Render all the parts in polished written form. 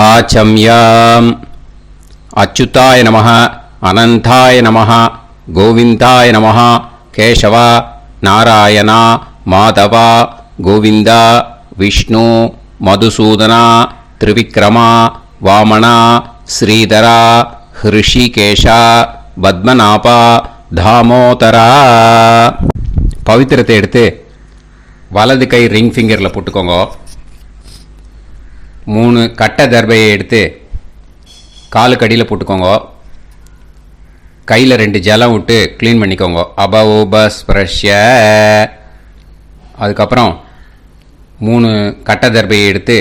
வாச்சம்யாம். அச்சுதாய நமः, அனந்தாய நமः, கோவிந்தாய நமः, கேசவா, நாராயணா, மாதவா, கோவிந்தா, விஷ்ணு, மதுசூதனா, திரிவிக்ரமா, வாமனா, ஸ்ரீதரா, ஹிருஷிகேஷா, பத்மநாபா, தாமோதரா. பவித்திரத்தை எடுத்து வலது கை ரிங் ஃபிங்கரில் போட்டுக்கோங்க. 3 கட்டை தர்பையை எடுத்து காலுக்கடியில் போட்டுக்கோங்க. கையில் 2 ஜலம் விட்டு க்ளீன் பண்ணிக்கோங்க. அபவோபஸ்பிரஷ்ய. அதுக்கப்புறம் 3 கட்டை தர்பையை எடுத்து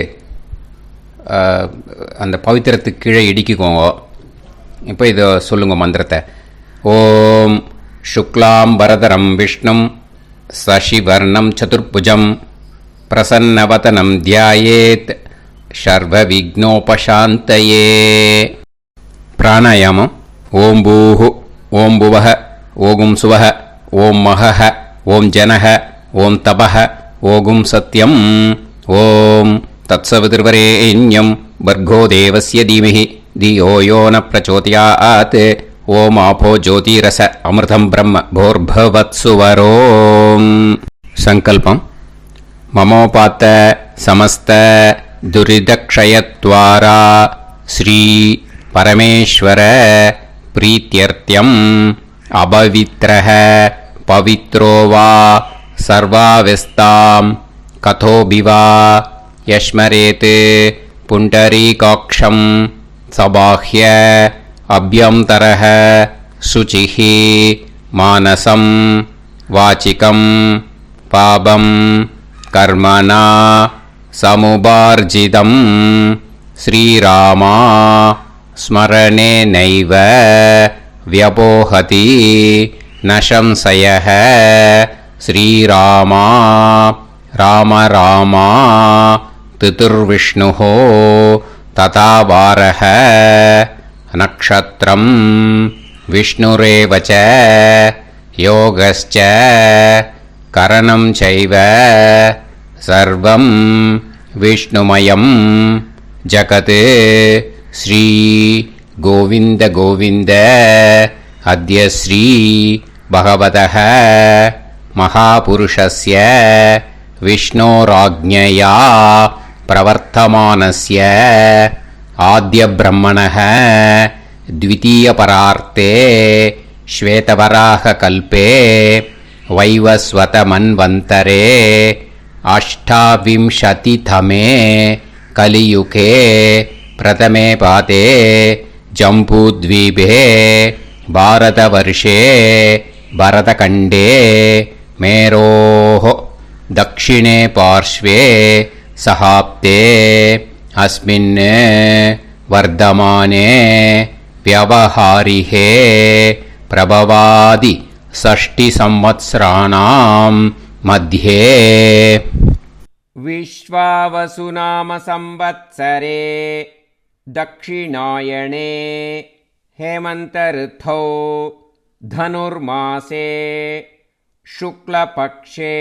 அந்த பவித்திரத்துக்கு கீழே இடிக்கிக்கோங்க. இப்போ இதை சொல்லுங்க மந்திரத்தை. ஓம் சுக்லாம் வரதரம் விஷ்ணும் சசிவர்ணம் சதுர்புஜம் பிரசன்னவதனம் தியாயேத் சர்வ விக்னோபசாந்தயே. பிராணாயாமம். ஓம் பூஹு, ஓம் புவஹ, ஓகும் சுவஹ, ஓம் மஹஹ, ஓம் ஜனஹ, ஓம் தபஹ, ஓகும் சத்யம். ஓம் தத்சவிதுர்வரேண்யம் பர்கோ தேவஸ்ய தீமஹி தியோ யோ ந பிரச்சோதயாத். ஓம் ஆபோ ஜோதிரச அமிர்தம் பிரம்ம போர்பவத்சுவரோம். சங்கல்பம். மமோபாத்த சமஸ்த துரிதக்ஷயத்வாரா ஸ்ரீ பரமேஸ்வர பிரீத்யர்த்தியம் அபவித்ரஹ பவித்ரோ வா சர்வாவஸ்தாம் கதோபிவா யஸ்மரேத் புண்டரீகாக்ஷம் சபாஹ்ய அப்யந்தரஹ சுசிஹி மானசம் வாச்சிகம் பாபம் கர்மணா சமுபார்ஜிதம் ஸ்ரீராமா ஸ்மரணேனைவ வ்யபோஹதி நசம்சயஹ. ஸ்ரீராமா ராம ராமா திதிர்விஷ்ணுஹோ ததா வாரஹ. நக்ஷத்ரம் விஷ்ணுரேவச யோகஸ்ச கரணம் சைவ சர்வம் விஷ்ணுமயம் ஜகத். ஸ்ரீ கோவிந்த கோவிந்த அத்ய ஸ்ரீ பகவதः மகாபுருஷஸ்ய விஷ்ணோராஜ்ஞயா பிரவர்த்தமானஸ்ய ஆத்ய பிரம்மணः த்விதீயபரார்த்தே ஸ்வேதவராக கல்பே வைவஸ்வத மன்வந்தரே அஷ்டாவிம்சதிதமே கலியுகே பிரதமே பாதே ஜம்பூத்வீபே பாரதவர்ஷே பரதகண்டே மேரோः தக்ஷிணே பார்ஷ்வே சஹாப்தே அஸ்மின் வர்தமானே व्यवहारिहे प्रभवादि षष्टि संवत्सराणां मध्ये. विश्वावसुनाम संवत्सरे दक्षिणायणे हेमन्तऋतौ धनुर्मासे शुक्लपक्षे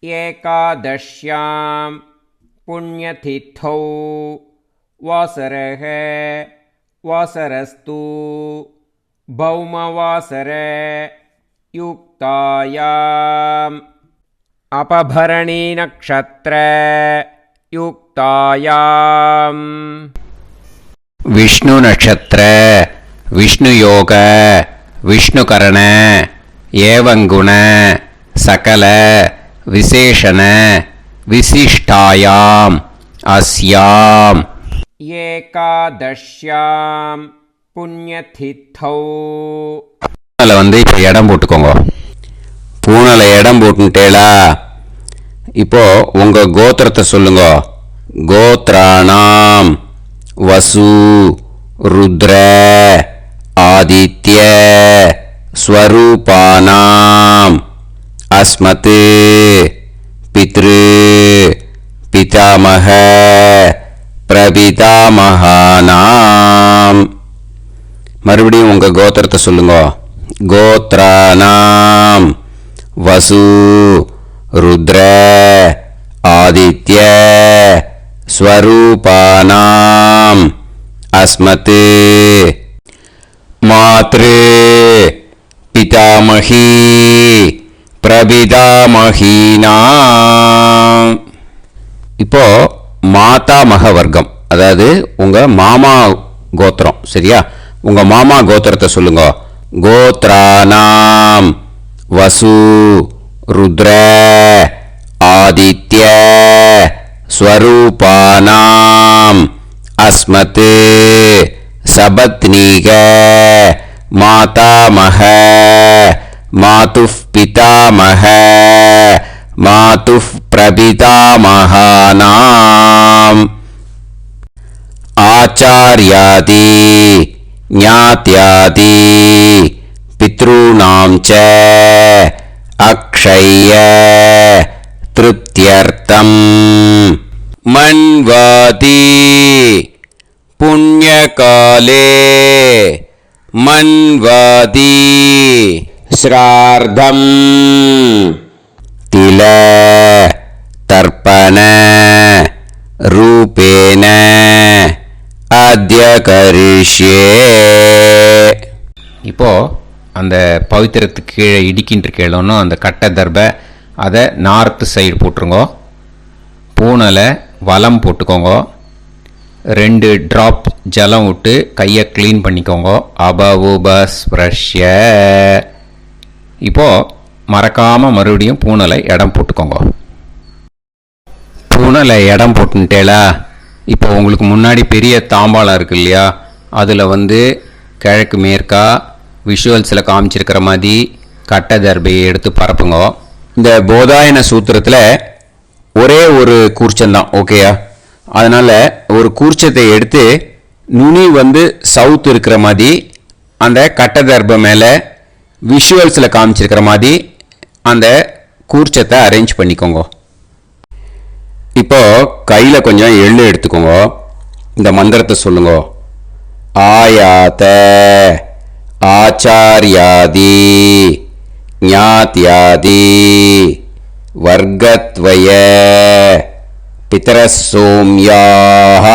एकादश्यां पुण्यतिथौ वासरः वासरस्तु भौमवासर युक्तायाम् अपभरणी नक्षत्र युक्तायाम्. विष्णु नक्षत्र विष्णु योग विष्णुकरण एवं गुण सकल विशेषण विशिष्टायाम् अस्याम् ஏகாதஷ்யாம் புண்ணியதித்தௌ. பூனலை இப்போ இடம் போட்டுக்கோங்க. பூனலை இடம் போட்டுட்டேளா? இப்போ உங்க கோத்திரத்தை சொல்லுங்க. கோத்ராணாம் வசு ருத்ர ஆதித்ய ஸ்வரூபானாம் அஸ்மத் பித்ரு பிதாமக பிரபிதாமகானாம். மறுபடியும் உங்க கோத்திரத்தை சொல்லுங்க. கோத்ரானாம் வசு ருத்ர ஆதித்ய ஸ்வரூபானாம் அஸ்மத் மாத்ரு பிதாமகி பிரபிதாமகீனாம். இப்போ மாதாமக வர்க்கம், அதாவது உங்க மாமா கோத்திரம். சரியா? உங்க மாமா கோத்திரத்தை சொல்லுங்க. கோத்ரானாம் வசு ருத்ர ஆதித்ய ஸ்வரூபானாம் அஸ்மத் சபத்னீக மாதாமக மாதுஃப் பிதாமக மாதுஃப் பிரபிதாமகானாம் ஆச்சார்யாதி ஞாத்யாதி பித்ருணாம் ச அக்ஷய திருப்தியர்த்தம் மன்வாதி புண்ணியகாலே மன்வாதி ஸ்ரார்த்தம் தில தர்ப்பண ரூபேன அத்ய கரிஷ்யே. இப்போ அந்த பவித்திரத்துக்கு கீழே இடிக்கின்ற கேளோன்னு அந்த கட்டை தர்பை அதை நார்த்து சைடு போட்டுருங்க. பூனலை வலம் போட்டுக்கோங்க. 2 ட்ராப் ஜலம் விட்டு கையை க்ளீன் பண்ணிக்கோங்க. அபவுபஸ்ப்ரஷ்ய. இப்போது மறக்காமல் மறுபடியும் பூனலை இடம் போட்டுக்கோங்க. பூனலை இடம் போட்டுட்டேலா? இப்போ உங்களுக்கு முன்னாடி பெரிய தாம்பாளம் இருக்கு இல்லையா, அதில் கிழக்கு மேற்கா விஷுவல்ஸில் காமிச்சிருக்கிற மாதிரி கட்டை தர்பையை எடுத்து பரப்புங்க. இந்த போதாயன சூத்திரத்தில் ஒரே ஒரு கூர்ச்சந்தான், ஓகேயா? அதனால் ஒரு கூர்ச்சத்தை எடுத்து நுனி சவுத் இருக்கிற மாதிரி அந்த கட்டை தர்பை மேலே விஷுவல்ஸில் காமிச்சிருக்கிற மாதிரி அந்த கூர்ச்சத்தை அரேஞ்ச் பண்ணிக்கோங்க. இப்போ கையில் கொஞ்சம் எள்ளு எடுத்துக்கோங்க. இந்த மந்திரத்தை சொல்லுங்க. ஆயாத ஆச்சார்யாதி ஞாத்யாதி வர்க்கத்வய பிதரசோம்யாஹ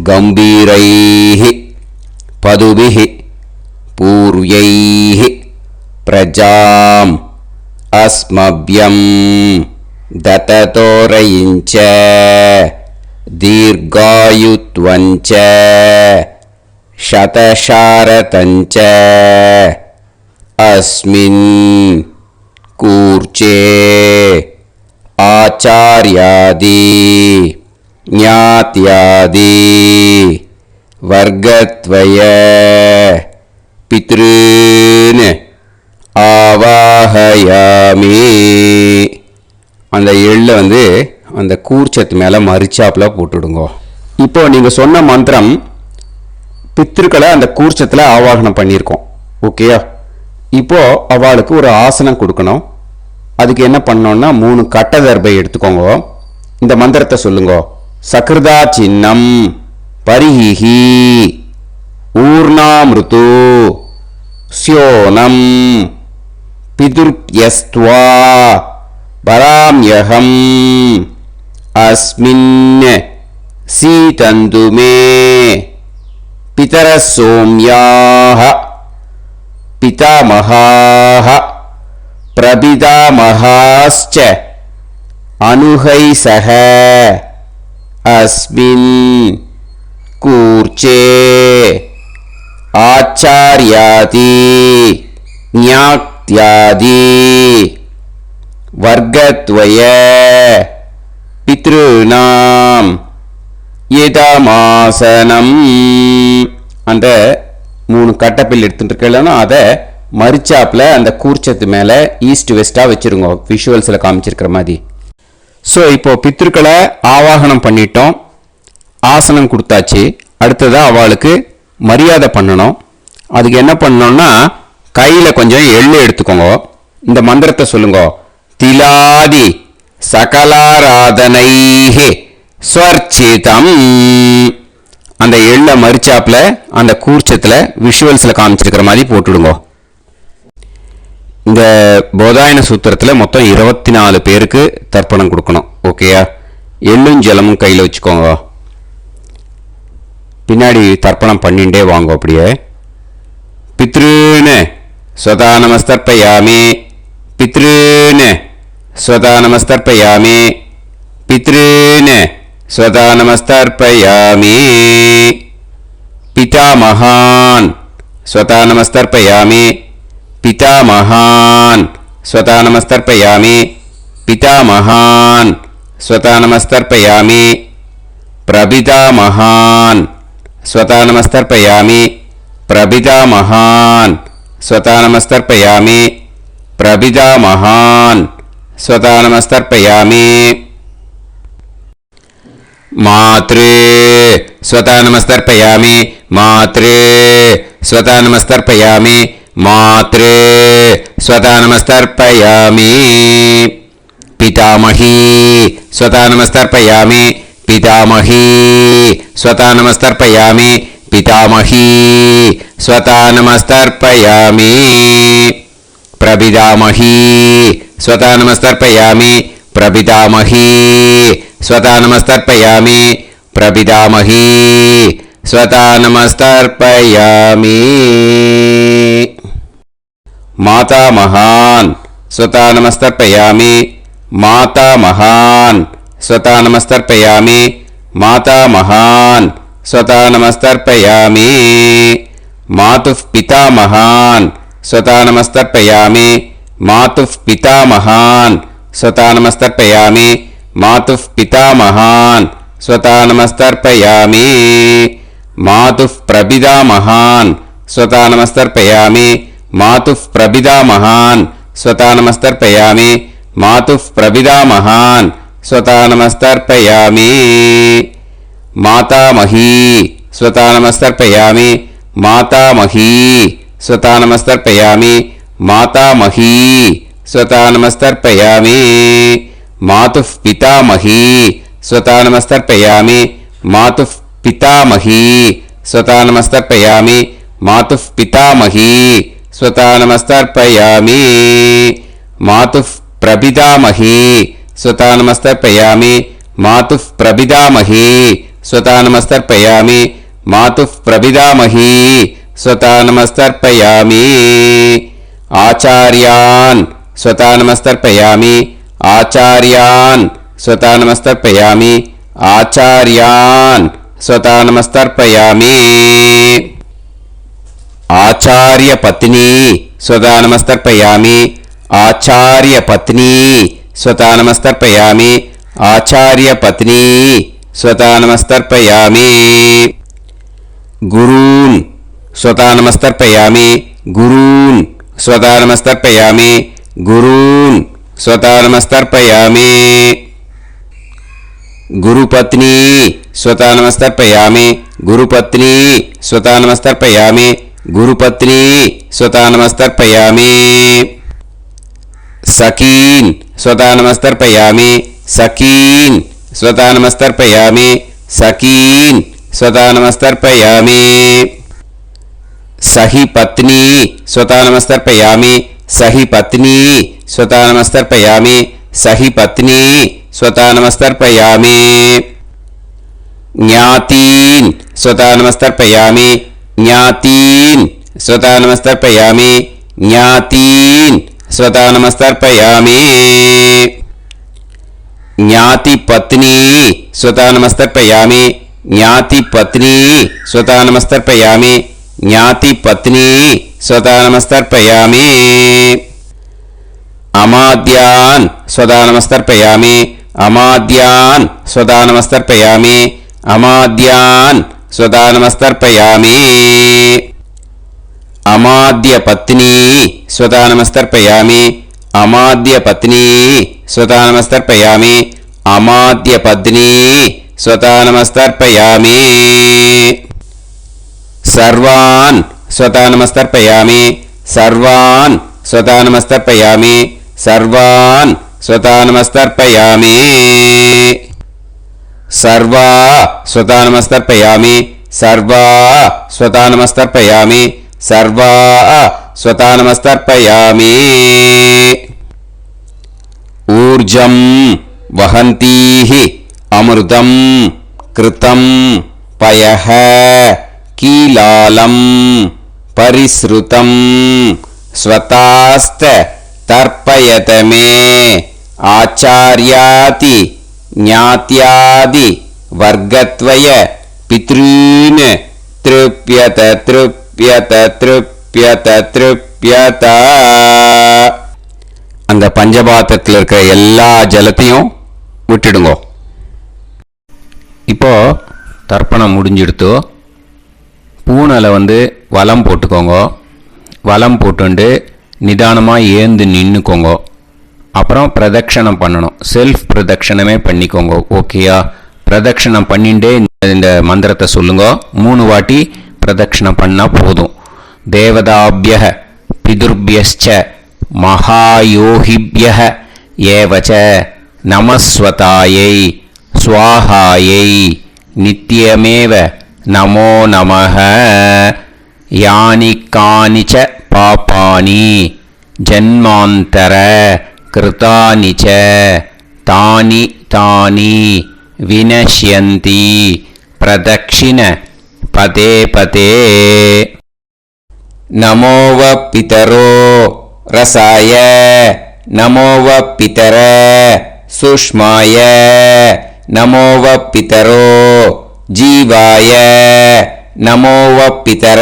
கம்பீரைஹி பதுபிஹி பூர்வைஹி பிரஜாம் அஸ்மப்யம் தததோரயிஞ்ச தீர்காயுத்வஞ்ச சதசாரதஞ்ச அஸ்மின் கூர்ச்சே ஆச்சார்யாதி ஞாத்யாதி வர்க்கத்வய பித்ருன் ஆவாஹயாமி. அந்த எள்ளை அந்த கூர்ச்சத்து மேலே மரிச்சாப்பில் போட்டுடுங்க. இப்போ நீங்கள் சொன்ன மந்திரம் பித்ருக்களை அந்த கூர்ச்சத்தில் ஆவாகனம் பண்ணியிருக்கோம், ஓகேயா? இப்போ அவளுக்கு ஒரு ஆசனம் கொடுக்கணும். அதுக்கு என்ன பண்ணோம்னா 3 கட்டை தர்பை எடுத்துக்கோங்க. இந்த மந்திரத்தை சொல்லுங்க. சக்ருதா சின்னம் பரிஹி ஊர்ணாமிருத்து ஸ்யோனம் பிதுர்யஸ்த்வா பராம்யகம் அஸ்மின் சீதந்துமே பிதரசோம்யாஹ பிதாமகாஹ பிரபிதாமகாஸ்ச அனுகைசஹ அஸ்மின் கூர்ச்சே ஆச்சார்யாதி ஞாத்யாதி வர்க்கத்வய பித்ருநாம் இதமாசனம். அந்த 3 கட்டப்பில் எடுத்துட்டு இருக்கலன்னா அதை மரிச்சாப்பில் அந்த கூர்ச்சத்து மேலே ஈஸ்ட் வெஸ்ட்டாக வச்சுருங்க, விஷுவல்ஸில் காமிச்சிருக்கிற மாதிரி. ஸோ இப்போ பித்ருக்களை ஆவாகனம் பண்ணிட்டோம், ஆசனம் கொடுத்தாச்சு. அடுத்ததாக அவளுக்கு மரியாதை பண்ணணும். அதுக்கு என்ன பண்ணணும்னா கையில் கொஞ்சம் எள்ளு எடுத்துக்கோங்க. இந்த மந்திரத்தை சொல்லுங்க. திலாதி சகலாராதனைஹி ஸ்வர்ச்சிதம். அந்த எள்ள மரிச்சாப்பில் அந்த கூர்ச்சத்தில் விஷுவல்ஸில் காமிச்சிருக்கிற மாதிரி போட்டுடுங்க. இந்த போதாயன சூத்திரத்தில் மொத்தம் 24 பேருக்கு தர்ப்பணம் கொடுக்கணும், ஓகேயா? எள்ளும் ஜலமும் கையில் வச்சுக்கோங்க. பின்னாடி தர்ப்பணம் பண்ணிண்டே வாங்க. அப்படியே பித்ருன்னு ஸ்வதா நமஸ்தர்ப்பயாமி, பித்ருன்னு ஸ்வதா நமஸ்தர்ப்பயாமி, பித்ருன்னு ஸ்வதா நமஸ்தர்ப்பயாமி. பிதாமகான் ஸ்வதா நமஸ்தர்ப்பயாமி, பிதாமகான் ஸ்வதா நமஸ்தர்ப்பயாமி, பிதாமகான் ஸ்வதா நமஸ்தர்ப்பயாமி. பிரபிதாமகான் ஸ்வதா நமஸ்தர்ப்பயாமி, பிரபிதாமகான் ஸ்வதா நமஸ்தர்ப்பயாமி, பிரபிதாமகான் ஸ்வதா நமஸ்தர்ப்பயாமி. மாத்ரு ஸ்வதா நமஸ்தர்ப்பயாமி, மாத்ரு ஸ்வதா நமஸ்தர்ப்பயாமி, மாத்ரு ஸ்வதா நமஸ்தர்ப்பயாமி. பிதாமஹி ஸ்வதா நமஸ்தர்ப்பயாமி, பிதாமஹி ஸ்வதா நமஸ்தர்ப்பயாமி, பிதாமஹி ஸ்வதா நமஸ்தர்ப்பயாமி. பிரபிதாமஹி ஸ்வதா நமஸ்தர்ப்பயாமி, பிரபிதாமஹி ஸ்வதா நமஸ்தர்ப்பயாமி, பிரபிதாமஹி ஸ்வதா நமஸ்தர்ப்பயாமி. மாதாமகான் ஸ்வதா நமஸ்தர்ப்பயாமி, மாதாமகான் ஸ்வதா நமஸ்தர்ப்பயாமி, மாதாமகான் ஸ்வதா நமஸ்தர்ப்பயாமி. மாதுः பிதாமகான் ஸ்வதா நமஸ்தர்ப்பயாமி, மாதுः பிதாமகான் ஸ்வதா நமஸ்தர்ப்பயாமி, மாதுः பிதாமகான் ஸ்வதா நமஸ்தர்ப்பயாமி. மாதுः பிரபிதாமகான் ஸ்வதா நமஸ்தர்ப்பயாமி, மாதுः பிரபிதாமகான் ஸ்வதா நமஸ்தர்ப்பயாமி, மாதுः பிரபிதாமகான் ஸ்வதா நமஸ்தர்ப்பயாமி. மாதாமஹி ஸ்வதா நமஸ்தர்ப்பயாமி, மாதாமஹி ஸ்வதா நமஸ்தர்ப்பயாமி, மாதாமஹி ஸ்வதா நமஸ்தர்ப்பயாமி. மாதுः பிதாமஹி ஸ்வதா நமஸ்தர்ப்பயாமி, மாதுः பிதாமஹி ஸ்வதா நமஸ்தர்ப்பயாமி, மாதுः பிதாமஹி ஸ்வதா நமஸ்தர்ப்பயாமி. மாதுः பிரபிதாமஹி ஸ்வதா நமஸ்தர்ப்பயாமி, மாதுः பிரபிதாமஹி ஸ்வதா நமஸ்தர்ப்பயாமி, மாதுः பிரபிதாமஹி ஸ்வதா நமஸ்தர்ப்பயாமி. ஆச்சார்யான் ஸ்வதா நமஸ்தர்ப்பயாமி, ஆச்சார்யான் ஸ்வதா நமஸ்தர்ப்பயாமி, ஆச்சார்யான் ஸ்வதா நமஸ்தர்ப்பயாமி. ஆச்சார்ய பத்னி ஸ்வதா நமஸ்தர்ப்பயாமி, ஆச்சார்ய பத்னி ஸ்வதா நமஸ்தர்ப்பயாமி, ஆச்சார்ய பத்னி ஸ்வதா நமஸ்தர்ப்பயாமி. குரூன் ஸ்வதா நமஸ்தர்ப்பயாமி, குரூன் ஸ்வதா நமஸ்தர்ப்பயாமி, குரூன் ஸ்வதா நமஸ்தர்ப்பயாமி. குருபத்னி ஸ்வதா நமஸ்தர்ப்பயாமி, குருபத்னி ஸ்வதா நமஸ்தர்ப்பயாமி, குருபத்னி ஸ்வதா நமஸ்தர்ப்பயாமி. சகீன் ஸ்வதா நமஸ்தர்ப்பயாமி, சகீன் ஸ்வதா நமஸ்தர்ப்பயாமி, சகீன் ஸ்வதா நமஸ்தர்ப்பயாமி. சஹி பத்னி ஸ்வதா நமஸ்தர்ப்பயாமி, சஹி பத்னி ஸ்வதா நமஸ்தர்ப்பயாமி, சஹி பத்னி ஸ்வதா நமஸ்தர்ப்பயாமி. ஞாதீன் ஸ்வதா நமஸ்தர்ப்பயாமி, ஞாதீன் ஸ்வதா நமஸ்தர்ப்பயாமி, ஞாதீன் ஸ்வதா நமஸ்தர்ப்பயாமி. ஞாதி பத்னி ஸ்வதா நமஸ்தர்ப்பயாமி, ஞாதி பத்னி ஸ்வதா நமஸ்தர்ப்பயாமி, ஞாதி பத்னி ஸ்வதா நமஸ்தர்ப்பயாமி. அமாத்யான் ஸ்வதா நமஸ்தர்ப்பயாமி, அமாத்யான் ஸ்வதா நமஸ்தர்ப்பயாமி, அமாத்யான் ஸ்வதா நமஸ்தர்ப்பயாமி. அமாத்ய பத்னி ஸ்வதா நமஸ்தர்ப்பயாமி, அமாத்ய பத்னி ஸ்வதா நமஸ்தர்ப்பயாமி, அமாத்ய பத்னி ஸ்வதா நமஸ்தர்ப்பயாமி. சர்வான் ஸ்வதா நமஸ்தர்ப்பயாமி, சர்வான் ஸ்வதா நமஸ்தர்ப்பயாமி, சர்வான் ஸ்வதா நமஸ்தர்ப்பயாமி. சர்வா ஸ்வதா நமஸ்தர்ப்பயாமி, சர்வா ஸ்வதா நமஸ்தர்ப்பயாமி, சர்வா ஸ்வதா நமஸ்தர்ப்பயாமி. ஊர்ஜம் வஹந்தீஹி அமிர்தம் கிருதம் பயஹ கீலாலம் பரிஸ்ருதம் ஸ்வதாஸ்த தர்ப்பயதமே ஆச்சார்யாதி ஞாத்யாதி வர்க்கத்வய பித்ருன் த்ருப்யத த்ருப்யத த்ருப்யத த்ருப்யத. அந்த பஞ்சபாத்திரத்தில் இருக்கிற எல்லா ஜலத்தையும் விட்டுடுங்க. இப்போ தர்ப்பணம் முடிஞ்சிடுத்து. பூனலை வலம் போட்டுக்கோங்க. வலம் போட்டுண்டு நிதானமாக ஏந்து நின்றுக்கோங்க. அப்புறம் பிரதட்சணம் பண்ணணும். செல்ஃப் பிரதட்சணமே பண்ணிக்கோங்க. ஓகேயா? பிரதட்சணம் பண்ணிண்டே இந்த மந்திரத்தை சொல்லுங்க. 3 வாட்டி பிரதட்சணம் பண்ணால் போதும். தேவதாபிய பிதுர்பியஸ்ச மகாயோகிபிய ஏவச்ச நமஸ்வதாயை ஸ்வாஹாயை நித்யமேவ நமோ நமஹ. யானி கானிச்ச பாபானி ஜன்மாந்தர கிருதானிச்ச தானி தானி வினஷ்யந்தி பிரதக்ஷிண பதே பதே. நமோவ பிதரோ ரசாய நமோவ பிதர சுஷ்மாய நமோவ பிதரோ ஜீவாய நமோவ பிதர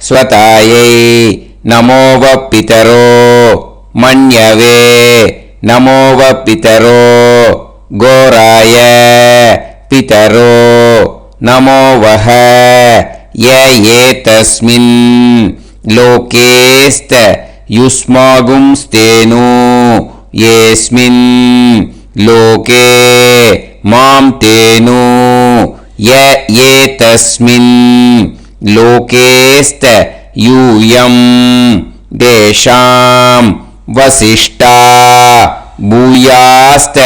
ஸ்வதாயை நமோவ பிதரோ மன்யவே நமோவ பிதரோ கோராய பிதரோ நமோவஹ ய ஏதஸ்மின் லோகேஸ்த யுஸ்மாகும்ஸ்தேனு ஏஸ்மின் லோகே மாம் தேனு ய ஏதஸ்மின் லோகேஸ்த யூயம் தேஷாம் வசிஷ்டா பூயாஸ்த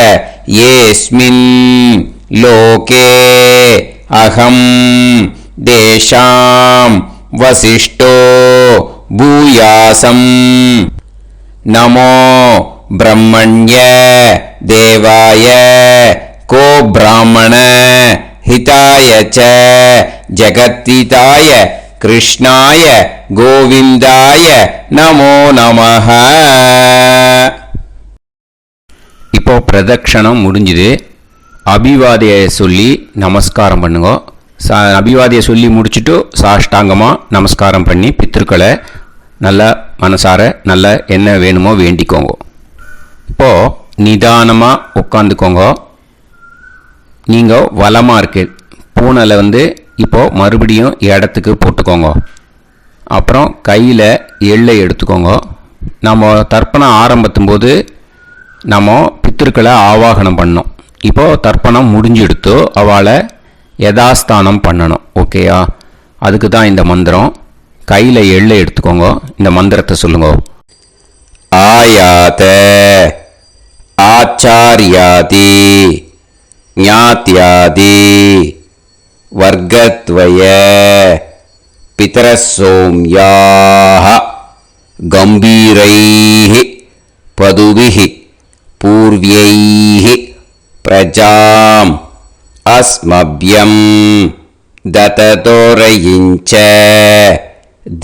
ஏஸ்மின் லோகே அகம் தேஷாம் வசிஷ்டோ பூயாசம். நமோ பிரம்மண்ய தேவாய கோ பிராமண ஹிதாய ச ஜகத்ஹிதாய கிருஷ்ணாய கோவிந்தாய நமோ நமஹ. இப்போ பிரதட்சணம் முடிஞ்சுது. அபிவாதியை சொல்லி நமஸ்காரம் பண்ணுங்க. அபிவாதியை சொல்லி முடிச்சுட்டு சாஷ்டாங்கமாக நமஸ்காரம் பண்ணி பித்திருக்களை நல்லா மனசார நல்லா என்ன வேணுமோ வேண்டிக்கோங்க. இப்போது நிதானமாக உட்காந்துக்கோங்க. நீங்கள் வலமாக இருக்கு பூனலை இப்போது மறுபடியும் இடத்துக்கு போட்டுக்கோங்க. அப்புறம் கையில் எள்ளை எடுத்துக்கோங்க. நம்ம தர்ப்பணம் ஆரம்பித்தும் போது நம்ம பித்திருக்களை ஆவாகனம் பண்ணோம். இப்போது தர்ப்பணம் முடிஞ்செடுத்து அவளை யதாஸ்தானம் பண்ணணும். ஓகேயா? அதுக்கு தான் இந்த மந்திரம். கையில் எள்ளை எடுத்துக்கோங்க. இந்த மந்திரத்தை சொல்லுங்க. ஆயாத ஆச்சார்யாதி ஞாத்யாதி வர்க்கத்வய பிதரசோம்யாஹ கம்பீரைஹ பதுவிஹ பூர்வ்யைஹ பிரஜாம் அஸ்மப்யம் தததோரயிஞ்ச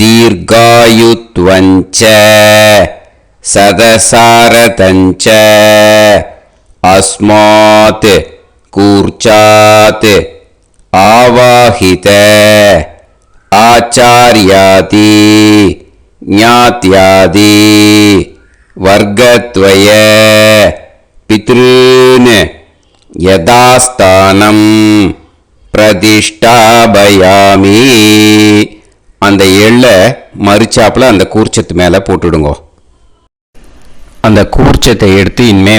தீர்காயுத்வஞ்ச சதசாரதஞ்ச அஸ்மாத் கூர்ச்சாத் ஆவாஹித ஆச்சார்யாதி ஞாத்யாதி வர்க்கத்வய பித்ருன் யதாஸ்தானம் பிரதிஷ்டாபயாமி. அந்த எள்ளை மறிச்சாப்பில் அந்த கூர்ச்சத்து மேலே போட்டுடுங்க. அந்த கூர்ச்சத்தை எடுத்து இனிமே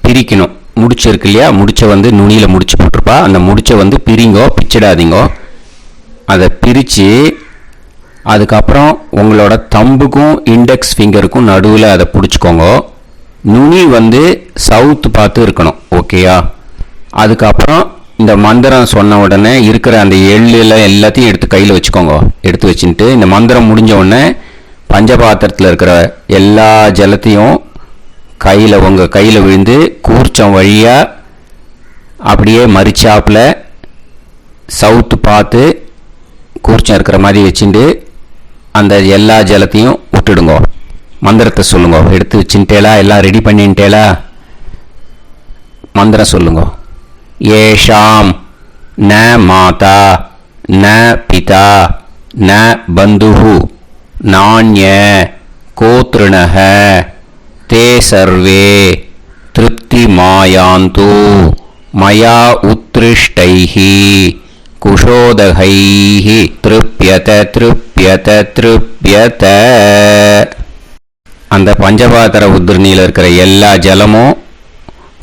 பிரிக்கணும். முடிச்சு இருக்கு இல்லையா? முடிச்சை நுனியில் முடிச்சு போட்டிருப்பா. அந்த முடிச்சை பிரிங்கோ, பிச்சிடாதீங்கோ. அதை பிரித்து அதுக்கப்புறம் உங்களோட தம்புக்கும் இண்டெக்ஸ் ஃபிங்கருக்கும் நடுவில் அதை பிடிச்சிக்கோங்க. நுனி சவுத்து பார்த்து இருக்கணும். ஓகேயா? அதுக்கப்புறம் இந்த மந்திரம் சொன்ன உடனே இருக்கிற அந்த எள்ளில் எல்லாத்தையும் எடுத்து கையில் வச்சுக்கோங்க. எடுத்து வச்சுட்டு இந்த மந்திரம் முடிஞ்ச உடனே பஞ்சபாத்திரத்தில் இருக்கிற எல்லா ஜலத்தையும் உங்கள் கையில் விழுந்து கூர்ச்சம் வழியாக அப்படியே மறிச்சாப்பில் சவுத்து பார்த்து கூர்ச்சம் இருக்கிற மாதிரி வச்சுட்டு அந்த எல்லா ஜலத்தையும் விட்டுடுங்கோ. மந்திரத்தை சொல்லுங்க. எடுத்து வச்சுட்டேலா, எல்லாம் ரெடி பண்ணிட்டேலா? மந்திரம் சொல்லுங்க. ஏஷாம் ந மாதா ந பிதா ந பந்துஹு நாண்ய கோத்ருணஹ தே சர்வே திருப்தி மாயாந்து மயா உத்ருஷ்டைஹி குஷோதகைஹி திருப்யத திருப்யத திருப்யத. அந்த பஞ்சபாத்திர உத்ரணியில் இருக்கிற எல்லா ஜலமும்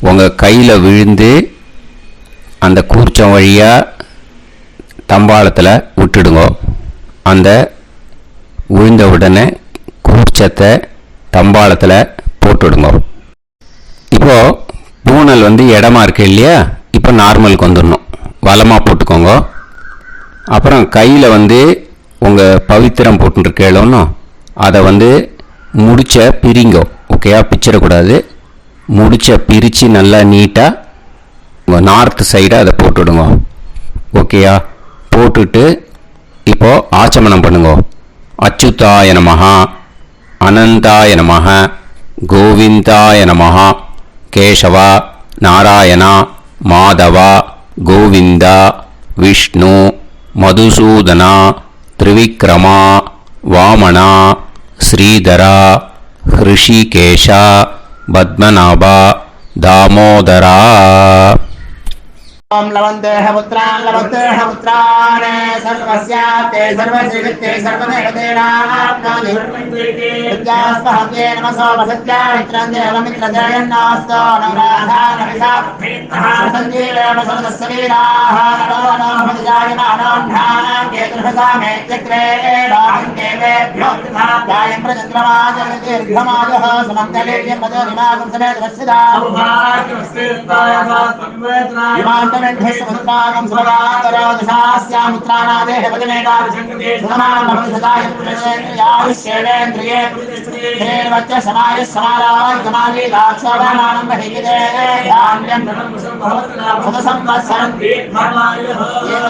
உங்கள் கையில் விழுந்து அந்த கூர்ச்சம் வழியாக தம்பாளத்தில் விட்டுடுங்க. அந்த விழுந்த உடனே கூர்ச்சத்தை தம்பாளத்தில் போட்டுடுங்க. இப்போது பூனல் இடமா இருக்கு இல்லையா, இப்போ நார்மலுக்கு வந்துடணும். வலமாக போட்டுக்கோங்க. அப்புறம் கையில் உங்கள் பவித்திரம் போட்டுருக்கேளோன்னு அதை முடிச்ச பிரிங்கோ. ஓகேயா? பிச்சிடக்கூடாது. முடிச்ச பிரித்து நல்லா நீட்டாக நார்த் சைடு அதை போட்டுவிடுங்க. ஓகேயா? போட்டுட்டு இப்போது ஆச்சமனம் பண்ணுங்க. அச்சுதாய நமஹ, அனந்தாய நமஹ, கோவிந்தாய நமஹ, கேசவா, நாராயணா, மாதவா, கோவிந்தா, விஷ்ணு, மதுசூதனா, திரிவிக்ரமா, வாமனா, ஸ்ரீதரா, ஹிருஷிகேஷா, பத்மநாபா, தாமோதரா. ओम लवन्तेह पुत्रान् लवन्तेह पुत्रान् सर्वस्याप्ते सर्वश्रीवित्ते सर्वदेवतेनाप्नादि विद्यास्पहव्ये नमसो वसत्यामित्रं देवमित्रजयन्नास्तो नवराधानविधा सञ्जीवेम सर्वस्वीराः नमो नमोऽजायमानोऽन्धानां केतुर्हसामेत्यग्रे बाहुन्देवेभ्यो ध्यायं प्रचन्द्रमाजर्दीर्घमाजः सुमङ्गलेर्यं मदोरिमागं समेतवस्सिदा इमान्तमेभ्यस्तमसुतागं सुभगान्तरोदशास्यामित्राणादेह वदनेकाभिषङ्कृते सुमानमभिसदायं पुरुषेन्द्रियायुष्येवेन्द्रिये हेर्वच्च समायः समारागमाली लाक्षोभामानं बहिगिदे धान्यं सदसंवत्सरं एव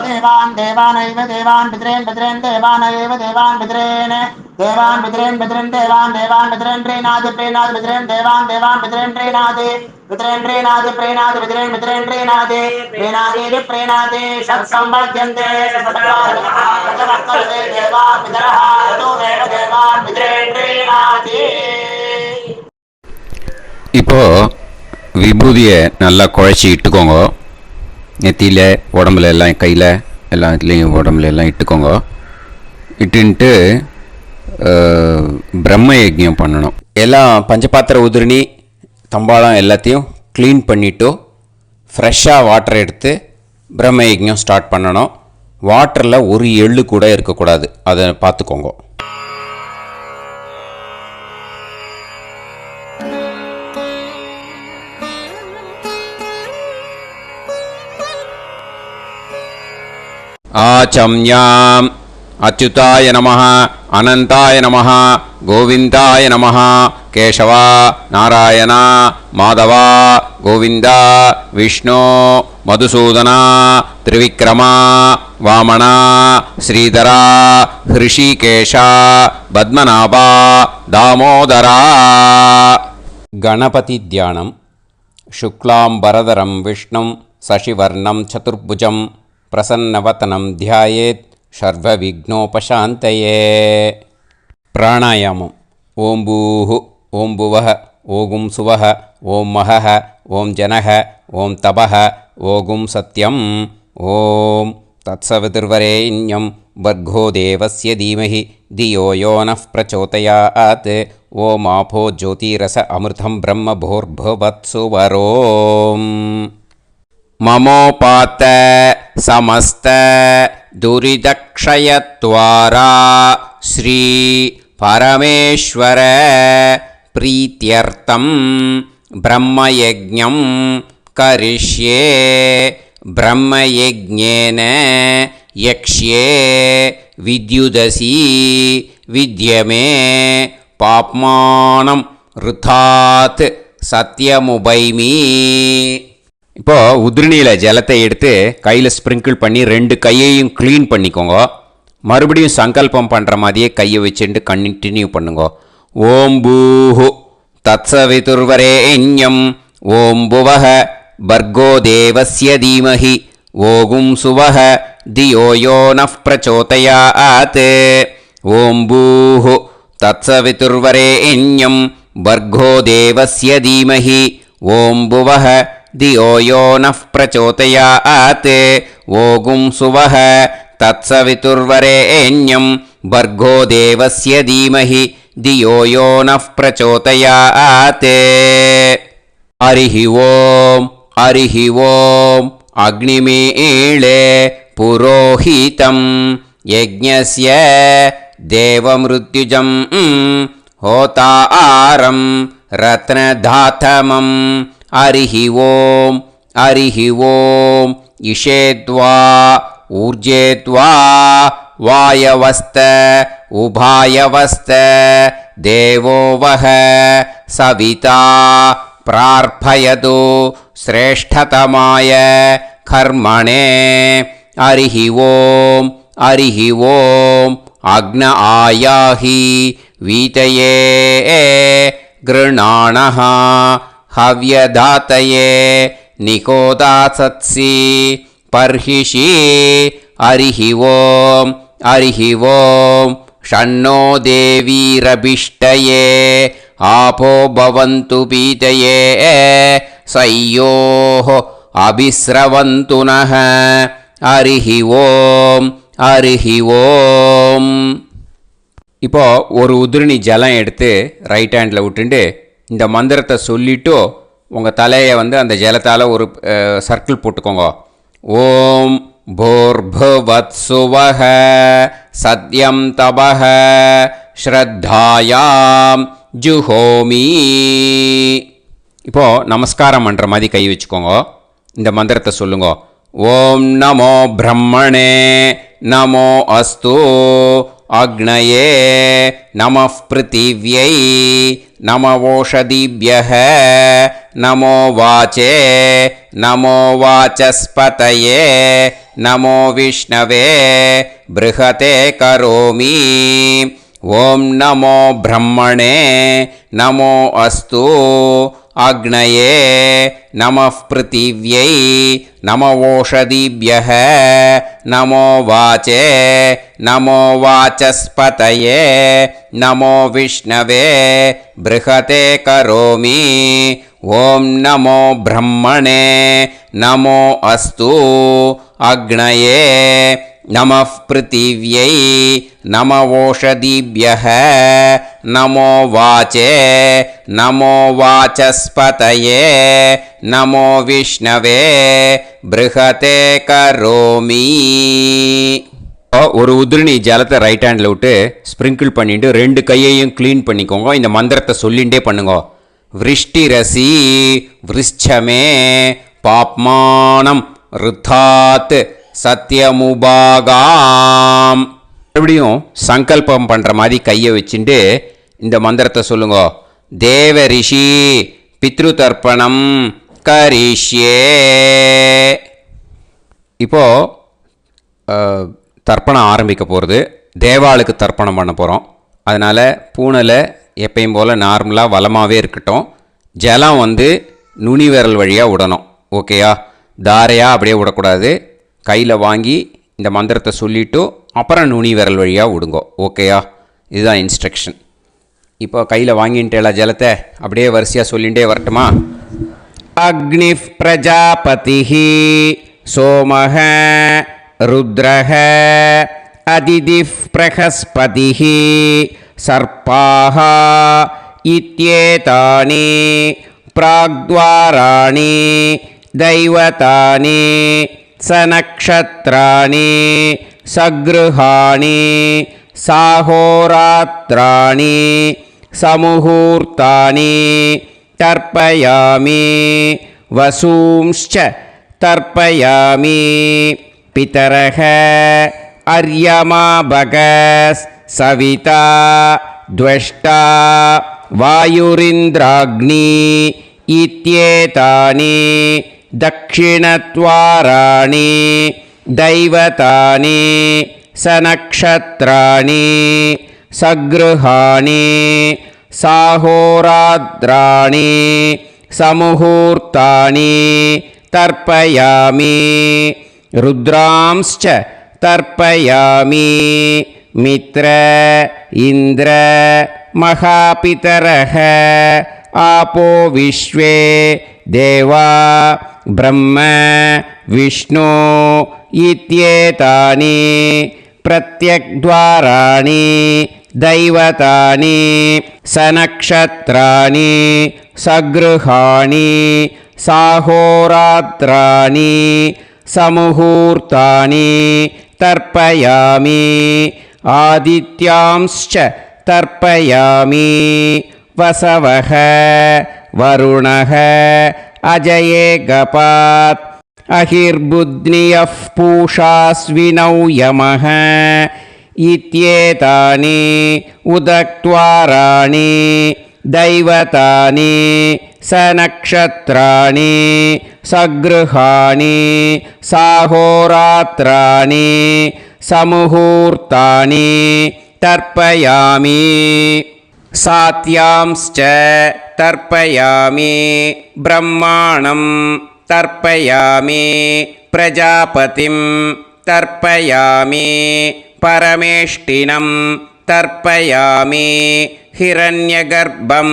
देवान् देवानैव देवान् पितॄन् पितॄन् देवानैव देवान् पितॄन् देवान् पितॄन् पितॄन् देवान् देवान् पितॄन् प्रीणाति प्रीणाति पितॄन् देवान् देवान् पितॄन् प्रीणाति पितॄन् प्रीणाति प्रीणाति पितॄन् पितॄन् प्रीणाति प्रीणाति प्रीणाति षट्संवर्ध्यन्ते सत्त्वार्थे देवा पितरः ततो देव देवान् पितॄन् प्रीणाति. இப்போ விபூதியை நல்லா குழச்சி இட்டுக்கோங்க. நெத்தியில், உடம்புல எல்லாம், கையில் எல்லாம் இதுலேயும் உடம்புல எல்லாம் இட்டுக்கோங்க. இட்டுன்ட்டு பிரம்ம யஜ்ஞம் பண்ணணும். எல்லாம் பஞ்சபாத்திர உதிரணி தம்பாளம் எல்லாத்தையும் க்ளீன் பண்ணிவிட்டு ஃப்ரெஷ்ஷாக வாட்டர் எடுத்து பிரம்ம யஜ்ஞம் ஸ்டார்ட் பண்ணணும். வாட்டரில் ஒரு எள்ளு கூட இருக்கக்கூடாது, அதை பார்த்துக்கோங்க. ஆச்சம்யாம் அச்சுதாய நமஹ, அனந்தாய நமஹ, கோவிந்தாய நமஹ, கேசவா, நாராயணா, மாதவா, கோவிந்தா, விஷ்ணு, மதுசூதனா, திரிவிக்ரமா, வாமனா, ஸ்ரீதரா, ஹிருஷிகேஷா, பத்மநாபா, தாமோதரா. கணபதி தியானம். சுக்லாம்பரதரம் விஷ்ணும் சசிவர்ணம் சதுர்புஜம் பிரசன்னவதனம் தியாயேத் சர்வவிக்னோபசாந்தயே. பிராணாயாமம். ஓம் பூஹு ஓம் புவஹ ஓகும் சுவஹ ஓம் மஹஹ ஓம் ஜனஹ ஓம் தபஹ ஓகும் சத்யம். ஓம் தத்சவிதுர்வரேண்யம் வர்கோ தேவஸ்ய தீமஹி தியோ யோ நः பிரச்சோதயாத். ஓம் ஆபோ ஜோதிரஸ அமிர்தம் பிரம்ம பூர்புவத்சு வரோம். மமோபாத்த சமஸ்த துரிதக்ஷயத்வாரா ஸ்ரீ பரமேஸ்வர பிரீத்யர்த்தம் பிரம்மயஜ்ஞம் கரிஷ்யே. பிரம்மயஜ்ஞேன யக்ஷ்யே வித்யுதசி வித்யமே பாப்மானம் ருதாத் சத்யமுபைமி. இப்போது உதிரணியில் ஜலத்தை எடுத்து கையில் ஸ்ப்ரிங்கிள் பண்ணி 2 கையையும் க்ளீன் பண்ணிக்கோங்க. மறுபடியும் சங்கல்பம் பண்ணுற மாதிரியே கையை வச்சுட்டு கண்டினியூ பண்ணுங்க. ஓம் பூஹு தத்சவிதுர்வரேண்யம் ஓம் புவஹ பர்கோ தேவஸ்ய தீமஹி ஓகும் சுவஹ தியோ யோ நஃப் பிரச்சோதயாத். ஓம் பூஹு தத்சவிதுர்வரேண்யம் பர்கோ தேவஸ்ய தீமஹி ஓம் புவஹ தியோ யோ நஃப் பிரச்சோதயாத். ஓகும் சுவஹ தத்சவிதுர்வரேண்யம் பர்கோ தேவஸ்ய தீமஹி தியோ யோ நஃப் பிரச்சோதயாத். ஹரிஹி ஓம் ஹரிஹி ஓம் அக்னிமீளே புரோஹிதம் யஜ்ஞஸ்ய தேவமிருத்யுஜம் ஹோதாரம் ரத்னதாத்தமம். ஹரிஹி ஓம் ஹரிஹி ஓம் இஷேத்வா ஊர்ஜேத்வா வாயவஸ்த உபாயவஸ்த தேவோ வஹ சவிதா பிரார்ப்பயது ஸ்ரேஷ்டதமாய கர்மணே. ஹரிஹி ஓம் ஹரிஹி ஓம் அக்ன ஆயாஹி வீதயே கிருணாணஹ ஹவ்யதாத்தயே நிகோதாசத்சி பர்ஹிஷி. ஹரிஹி ஓம் ஹரிஹி ஓம் ஷன்னோ தேவீரபிஷ்டயே ஆபோ பவந்து பீதயே சய்யோஹ அபிஸ்ரவந்து நஹ. ஹரிஹி ஓம் ஹரிஹி ஓம். இப்போ ஒரு உதிரணி ஜலம் எடுத்து ரைட் ஹேண்டில் விட்டுண்டு இந்த மந்திரத்தை சொல்லிவிட்டு உங்கள் தலையை அந்த ஜலத்தால் ஒரு சர்க்கிள் போட்டுக்கோங்க. ஓம் பூர்புவத்சுவஹ சத்யம் தபஹ ஸ்ரத்தாயாம் ஜுஹோமி. இப்போது நமஸ்காரம் பண்ணுற மாதிரி கை வச்சுக்கோங்க. இந்த மந்திரத்தை சொல்லுங்க. ஓம் நமோ பிரம்மணே நமோ அஸ்து அக்னயே நமः பிருத்திவ்யை நமவோஷதிभ्यः நமோ வாச்சே நமோ வாசஸ்பதயே நமோ விஷ்ணவே ப்ருஹதே கரோமி. ஓம் நமோ பிரம்மணே நமோ அஸ்து அக்னயே நமः பிருத்திவ்யை நமவோஷதிभ्यः நமோ வாச்சே நமோ வாசஸ்பதயே நமோ விஷ்ணவே ப்ருஹதே கரோமி. ஓம் நமோ பிரம்மணே நமோ அஸ்து அக்னயே நமः பிருத்திவ்யை நமவோஷதிभ्यः நமோ வாச்சே நமோ வாசஸ்பதயே நமோ விஷ்ணவே ப்ருஹதே கரோமி. ஒரு உதிரணி ஜலத்தை ரைட் ஹேண்டில் விட்டு ஸ்ப்ரிங்கிள் பண்ணிட்டு 2 கையையும் க்ளீன் பண்ணிக்கோங்க. இந்த மந்திரத்தை சொல்லிகிட்டே பண்ணுங்க. விருஷ்டிரசி விருஷ்சமே பாப்மானம் ருத்தாத் சத்யமுபாகாம். மறுபடியும் சங்கல்பம் பண்ணுற மாதிரி கையை வச்சுட்டு இந்த மந்திரத்தை சொல்லுங்க. தேவ ரிஷி பித்ரு தர்ப்பணம் கரிஷ்யே. இப்போது தர்ப்பணம் ஆரம்பிக்க போகிறது. தேவாளுக்கு தர்ப்பணம் பண்ண போகிறோம். அதனால் பூனையில் எப்பயும் போல் நார்மலாக வளமாகவே இருக்கட்டும். ஜலம் நுனி விரல் வழியாக விடணும். ஓகேயா? தாரையாக அப்படியே விடக்கூடாது. கையில் வாங்கி இந்த மந்திரத்தை சொல்லிவிட்டு அப்புறம் நுனி விரல் வழியாக விடுங்க. ஓகேயா? இதுதான் இன்ஸ்ட்ரக்ஷன். இப்போ கையில் வாங்கிட்டேல ஜலத்தை அப்படியே வரிசையாக சொல்லிகிட்டே வரட்டுமா? அக்னிஃப் பிரஜாபதிஹி சோமஹ ருத்ரஹ அதிதிஃப் பிரகஸ்பதிஹி சர்ப்பாஹ இத்யேதானி பிராக்த்வாராணி தைவதானி சநக்ஷத்ராணி சக்ருஹாணி சாஹோராத்ராணி சமுஹூர்த்தானி தர்ப்பயாமி வசூம்ச்ச தர்ப்பயாமி பிதரஹ அர்யமா பகஸ் சவிதா த்வஷ்டா வாயுரிந்திராக்னி இத்யேதானி दक्षिणद्वाराणि दैवतानि सनक्षत्राणि सगृहाणि साहोरात्राणि समुहूर्तानि तर्पयामि रुद्रांश्च तर्पयामि मित्र इन्द्र महापितरः आपो विश्वे देवा ब्रह्म विष्णु इत्येतानि प्रत्यग्द्वाराणि दैवतानि सनक्षत्राणि सगृहाणि साहोरात्राणि समुहूर्तानि तर्पयामि आदित्यांश्च तर्पयामि वसवः वरुणः अजयेगपात् अहिर्बुध्नियः पूषास्विनौ यमः इत्येतानि उदक्त्वाराणि दैवतानि सनक्षत्राणि सगृहाणि साहोरात्राणि समुहूर्तानि तर्पयामि सात्यांश्च तर्पयामि ब्रह्माणं तर्पयामि प्रजापतिं तर्पयामि परमेष्टिनं तर्पयामि हिरण्यगर्भं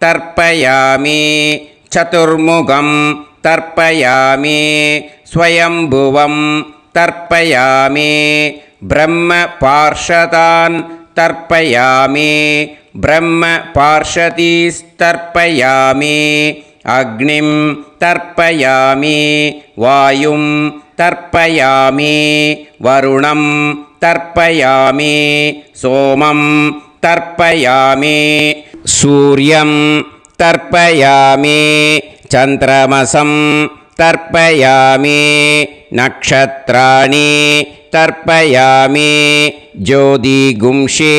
तर्पयामि चतुर्मुखं तर्पयामि स्वयंभुवं तर्पयामि ब्रह्मपार्षदान् तर्पयामि ब्रह्मपार्षदीस्तर्पयामि अग्निं तर्पयामि वायुं तर्पयामि वरुणं तर्पयामि सोमं तर्पयामि सूर्यं तर्पयामि चन्द्रमसं तर्पयामि नक्षत्राणि तर्पयामि ज्योतिगुंषि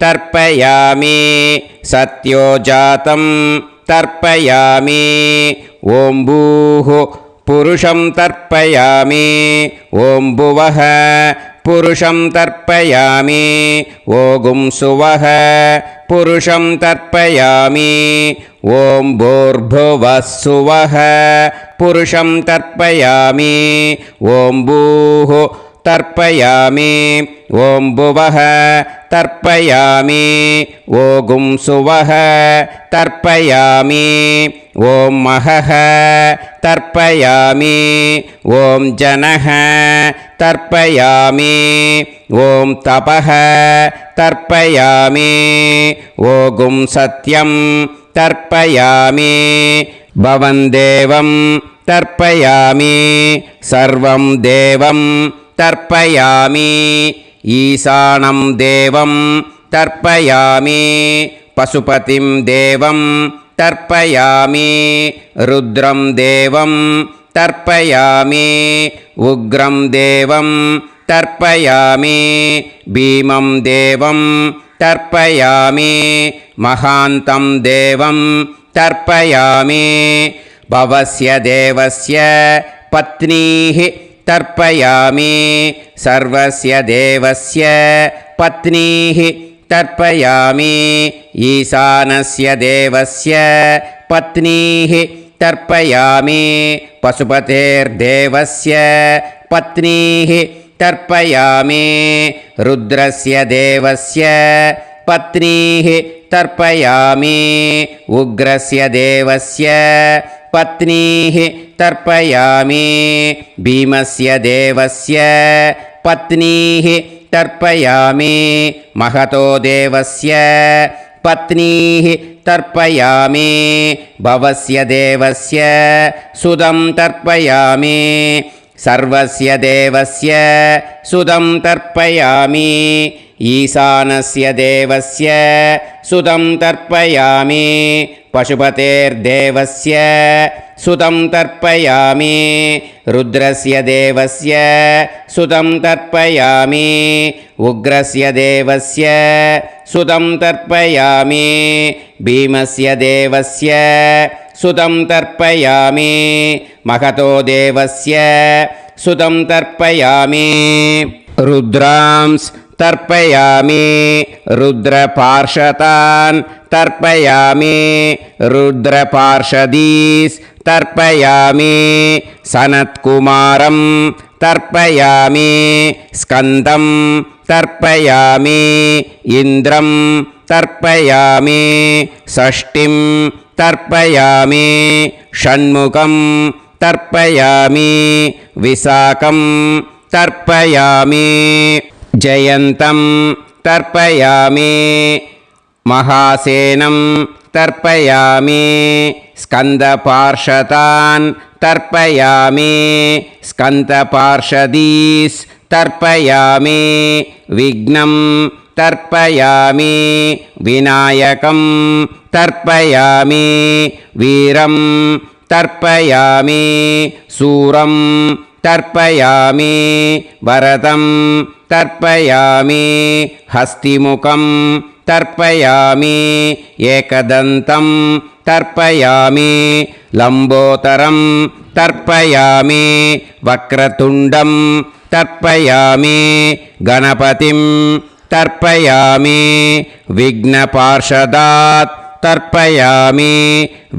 तर्पयामि सत्योजातं तर्पयामि ॐ भूः पुरुषं तर्पयामि ॐ भुवः पुरुषं तर्पयामि ॐ सुवः पुरुषं तर्पयामि ॐ भूर्भुवः सुवः पुरुषं तर्पयामि ॐ भूः तर्पयामि ॐ भुवः तर्पयामि ॐ सुवः तर्पयामि ॐ महः तर्पयामि ॐ जनः तर्पयामि ॐ तपः तर्पयामि ॐ सत्यं तर्पयामि भवन् देवं तर्पयामि सर्वं देवं तर्पयामि ईशानं देवं तर्पयामि पशुपतिं देवं तर्पयामि रुद्रं देवं तर्पयामि उग्रं देवं तर्पयामि भीमं देवं तर्पयामि महान्तं देवं तर्पयामि भवस्य देवस्य पत्नीः तर्पयामि सर्वस्य देवस्य पत्नीः तर्पयामि ईशानस्य देवस्य पत्नीः तर्पयामि पशुपतेर्देवस्य पत्नीः तर्पयामि रुद्रस्य देवस्य पत्नीः तर्पयामि उग्रस्य देवस्य पत्नीः तर्पयामि भीमस्य देवस्य पत्नीः तर्पयामि महतो देवस्य पत्नीः तर्पयामि भवस्य देवस्य सुतं तर्पयामि सर्वस्य देवस्य सुतं तर्पयामि ईशानस्य देवस्य सुतं तर्पयामि पशुपतेर्देवस्य सुतं तर्पयामि रुद्रस्य देवस्य सुतं तर्पयामि उग्रस्य देवस्य सुतं तर्पयामि भीमस्य देवस्य सुतं तर्पयामि महतो देवस्य सुतं तर्पयामि रुद्रांस् तर्पयामि रुद्रपार्षदान् तर्पयामि रुद्रपार्षदीस् तर्पयामि सनत्कुमारं तर्पयामि स्कन्दं तर्पयामि इन्द्रं तर्पयामि षष्ठिं तर्पयामि षण्मुखं तर्पयामि विशाखं तर्पयामि जयन्तं तर्पयामि महासेनं तर्पयामि स्कन्दपार्षदान् तर्पयामि स्कन्दपार्षदीस् तर्पयामि विघ्नं तर्पयामि विनायकं तर्पयामि वीरं तर्पयामि सूरं तर्पयामि वरदं तर्पयामि हस्तिमुखं तर्पयामि एकदन्तं तर्पयामि लम्बोदरं तर्पयामि वक्रतुण्डं तर्पयामि गणपतिं तर्पयामि विघ्नपार्षदात् तर्पयामि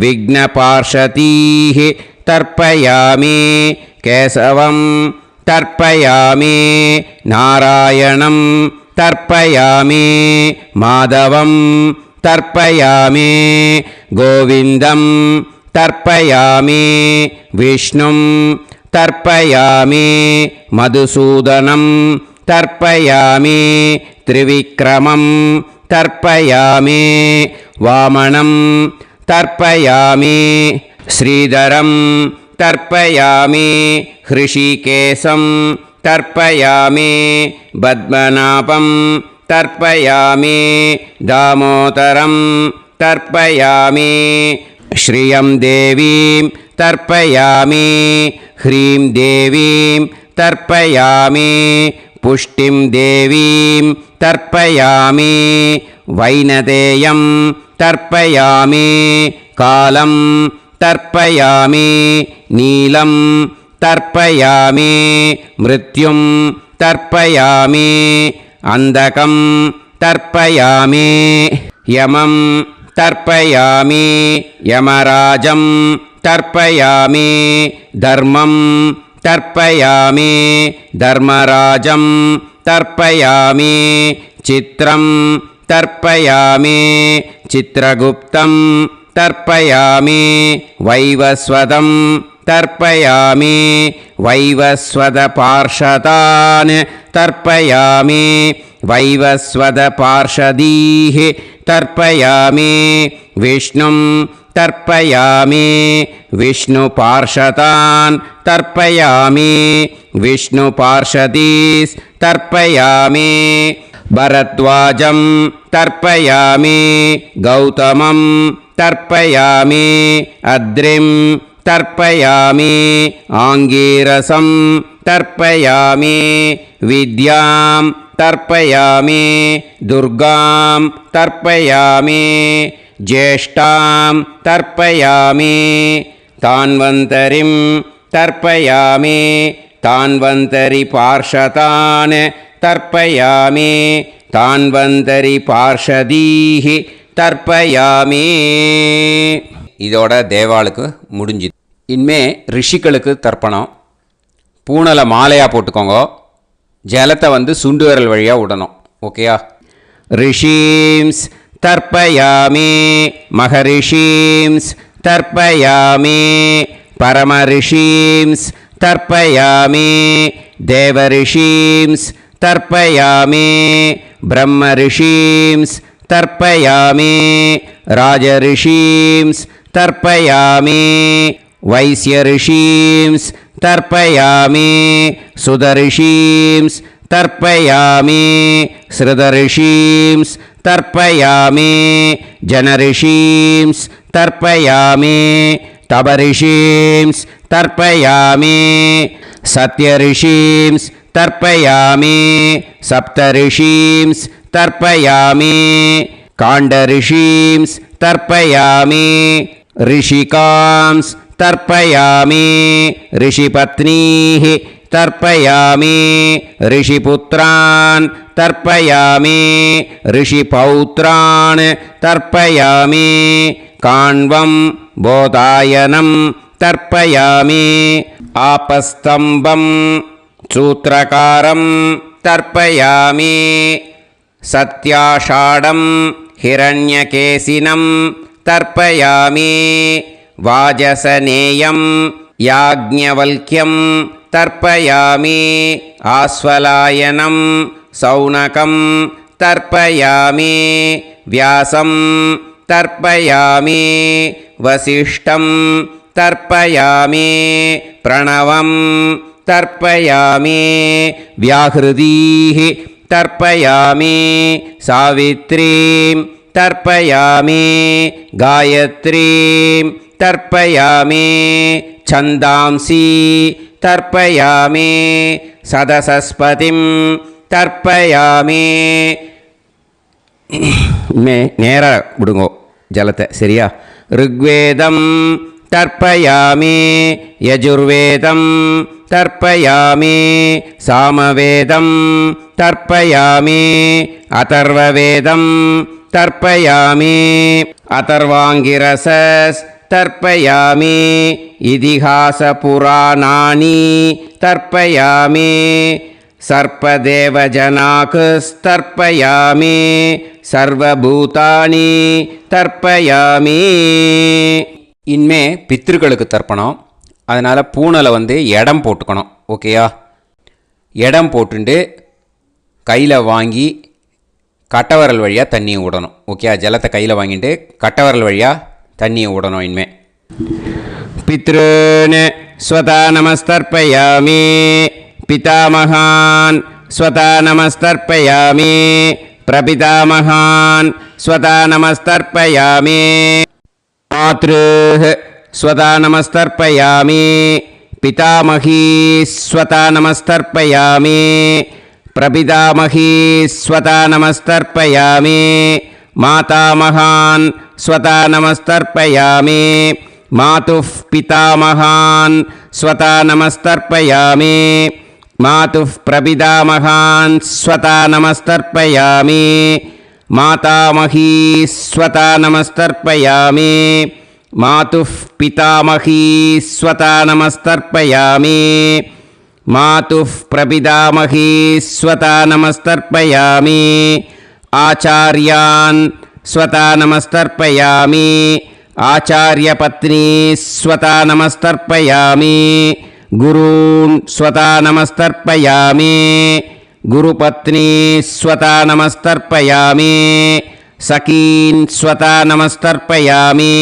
विघ्नपार्षदीः तर्पयामि केशवं तर्पयामि नारायणं तर्पयामि माधवं तर्पयामि गोविन्दं तर्पयामि विष्णुं तर्पयामि मधुसूदनं तर्पयामि त्रिविक्रमं तर्पयामि वामनं तर्पयामि श्रीधरं तर्पयामि हृषिकेशं तर्पयामि पद्मनाभं तर्पयामि दामोदरं तर्पयामि श्रियं देवीं तर्पयामि ह्रीं देवीं तर्पयामि पुष्टिं देवीं तर्पयामि वैनतेयं तर्पयामि कालं तर्पयामि नीलं तर्पयामि मृत्युं तर्पयामि अन्धकं तर्पयामि यमं तर्पयामि यमराजं तर्पयामि धर्मं तर्पयामि धर्मराजं तर्पयामि चित्रं तर्पयामि चित्रगुप्तं तर्पयामि वैवस्वतं तर्पयामि वैवस्वतपार्षदान् तर्पयामि वैवस्वतपार्षदीः तर्पयामि विष्णुं तर्पयामि विष्णुपार्षदान् तर्पयामि विष्णुपार्षदीस् तर्पयामि भरद्वाजं तर्पयामि गौतमं तर्पयामि अद्रिं तर्पयामि आङ्गीरसं तर्पयामि विद्यां तर्पयामि दुर्गां तर्पयामि ज्येष्ठां तर्पयामि तान्वन्तरिं तर्पयामि तान्वन्तरिपार्षदान् तर्पयामि तान्वन्तरिपार्षदीः தர்ப்பயாமி. இதோட தேவாளுக்கு முடிஞ்சுது. இனிமே ரிஷிகளுக்கு தர்ப்பணம். பூனலை மாலையாக போட்டுக்கோங்க. ஜலத்தை சுண்டு விரல் வழியாக விடணும். ஓகேயா? ரிஷீம்ஸ் தர்ப்பயாமி மகரிஷீம்ஸ் தர்ப்பயாமி பரமரிஷீம்ஸ் தர்ப்பயாமி தேவரிஷீம்ஸ் தர்ப்பயாமி பிரம்மரிஷீம்ஸ் तर्पयामि राजऋषींस् तर्पयामि वैश्यऋषींस् तर्पयामि सुदऋषींस् तर्पयामि श्रुतऋषींस् तर्पयामि जनऋषींस् तर्पयामि तपऋषींस् तर्पयामि सत्यऋषींस् तर्पयामि सप्तऋषींस् तर्पयामि काण्डऋषींस् तर्पयामि ऋषिकांस् तर्पयामि ऋषिपत्नीः तर्पयामि ऋषिपुत्रान् तर्पयामि ऋषिपौत्रान् तर्पयामि काण्वं बोधायनं तर्पयामि आपस्तम्भं सूत्रकारं तर्पयामि सत्याषाढं हिरण्यकेशिनं तर्पयामि वाजसनेयं याज्ञवल्क्यं तर्पयामि आस्वलायनं सौनकं तर्पयामि व्यासं तर्पयामि वसिष्ठं तर्पयामि प्रणवं तर्पयामि व्याहृतीः तर्पयामि सावित्रीं तर्पयामि गायत्रीं तर्पयामि छन्दांसि तर्पयामि सदसस्पतिं तर्पयामि நேர விடுங்கோ ஜலத்தை சரியா ऋग्वेदं तर्पयामि यजुर्वेदं तर्पयामि सामवेदं तर्पयामि अथर्ववेदं तर्पयामि अथर्वाङ्गिरसस् तर्पयामि इतिहासपुराणानि तर्पयामि सर्पदेवजनाकस्तर्पयामि सर्वभूतानि तर्पयामि இனிமே பித்திருக்களுக்கு தர்ப்பணம். அதனால் பூனலை வந்து இடம் போட்டுக்கணும். ஓகேயா? இடம் போட்டுண்டு கையில் வாங்கி கட்டவரல் வழியாக தண்ணியை விடணும். ஓகேயா? ஜலத்தை கையில் வாங்கிட்டு கட்டவரல் வழியாக தண்ணியை விடணும். இனிமே पितॄन् स्वता नमस्तर्पयामि पितामहान् स्वता नमस्तर्पयामि प्रपितामहान् स्वता नमस्तर्पयामि मातृः स्वता नमस्तर्पयामि पितामही स्वता नमस्तर्पयामि प्रपितामही स्वता नमस्तर्पयामि मातामहान् स्वता नमस्तर्पयामि मातुः पितामहान् स्वता नमस्तर्पयामि मातुः प्रपितामहान् स्वता नमस्तर्पयामि मातामही स्वता नमस्तर्पयामि मातुः पितामही स्वता नमस्तर्पयामि मातुः प्रपितामही स्वता नमस्तर्पयामि आचार्यान् स्वता नमस्तर्पयामि आचार्यपत्नी स्वता नमस्तर्पयामि गुरून् स्वता नमस्तर्पयामि गुरुपत्नी स्वता नमस्तर्पयामि सखीन् स्वता नमस्तर्पयामि